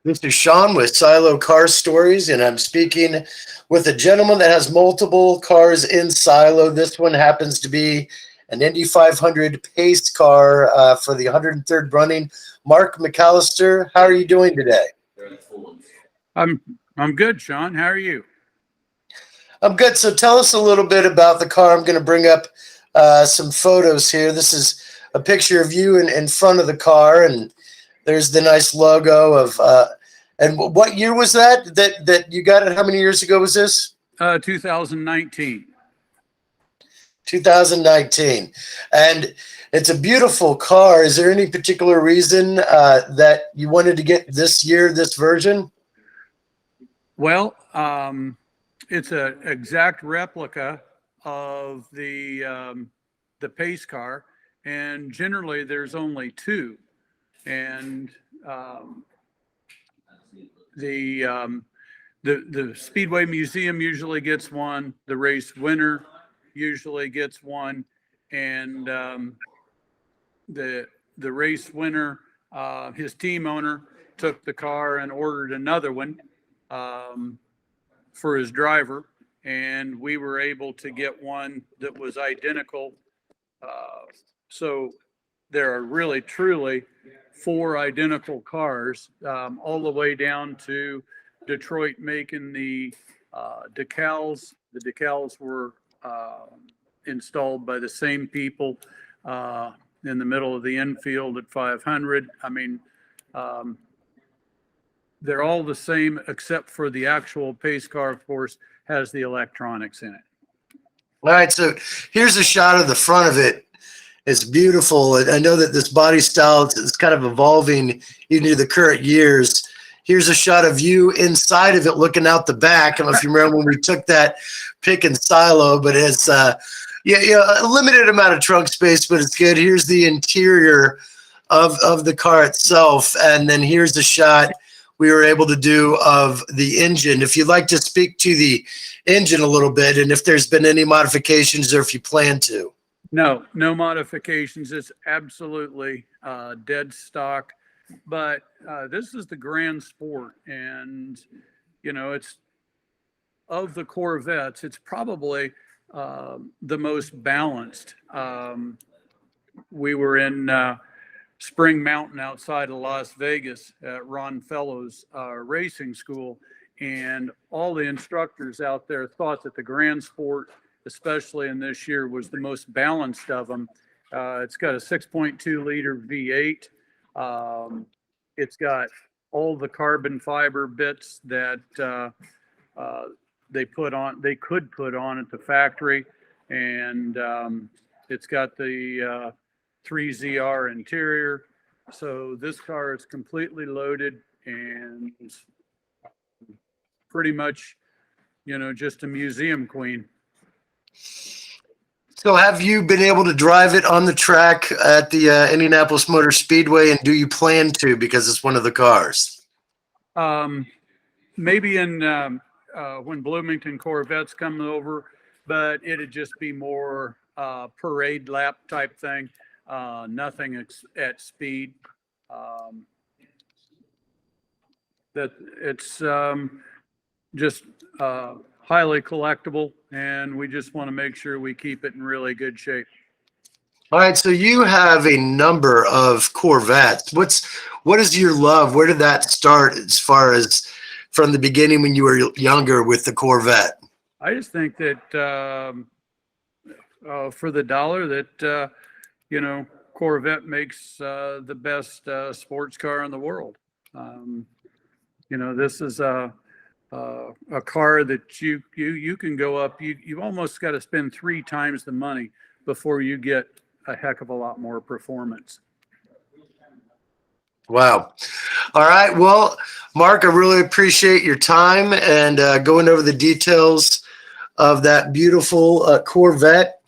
This is Sean with Silo Car Stories, and I'm speaking with a gentleman that has multiple cars in Silo. This one happens to be an Indy 500 pace car for the 103rd running. Mark McAllister, how are you doing today? I'm good, Sean. How are you? I'm good. So tell us a little bit about the car. I'm going to bring up some photos here. This is a picture of you in front of the car, and there's the nice logo of. And what year was that you got it? How many years ago was this? 2019. 2019, and it's a beautiful car. Is there any particular reason that you wanted to get this year, this version? Well, it's an exact replica of the pace car, and generally there's only two, and the Speedway Museum usually gets one. The race winner usually gets one, and the race winner, his team owner, took the car and ordered another one for his driver, and we were able to get one that was identical. So there are really truly four identical cars, all the way down to Detroit making the decals. The decals were installed by the same people in the middle of the infield at 500. I mean, they're all the same except for the actual pace car, of course, has the electronics in it. All right, so here's a shot of the front of it. It's beautiful. I know that this body style is kind of evolving into the current years. Here's a shot of you inside of it looking out the back. I don't know if you remember when we took that pick in Silo, but it's a limited amount of trunk space, but it's good. Here's the interior of the car itself, and then here's a shot we were able to do of the engine. If you'd like to speak to the engine a little bit, and if there's been any modifications or if you plan to. No modifications. It's absolutely dead stock. But this is the Grand Sport, and it's of the Corvettes, it's probably the most balanced. We were in Spring Mountain outside of Las Vegas at Ron Fellows racing school, and all the instructors out there thought that the Grand Sport, especially in this year, was the most balanced of them. It's got a 6.2 liter V8. It's got all the carbon fiber bits that they could put on at the factory, and it's got the 3ZR interior. So this car is completely loaded and pretty much, just a museum queen. So have you been able to drive it on the track at the Indianapolis Motor Speedway, and do you plan to, because it's one of the cars? Maybe when Bloomington Corvettes come over, but it'd just be more parade lap type thing, nothing at speed. That it's just highly collectible, and we just want to make sure we keep it in really good shape. All right, so you have a number of Corvettes. What is your love? Where did that start as far as from the beginning when you were younger with the Corvette? I just think that for the dollar that, Corvette makes the best sports car in the world. This is a car that you can go up. You almost got to spend 3 times the money before you get a heck of a lot more performance. Wow. All right. Well, Mark, I really appreciate your time and going over the details of that beautiful Corvette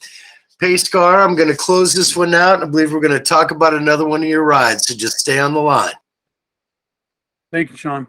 pace car. I'm going to close this one out. I believe we're going to talk about another one of your rides, so just stay on the line. Thank you, Sean.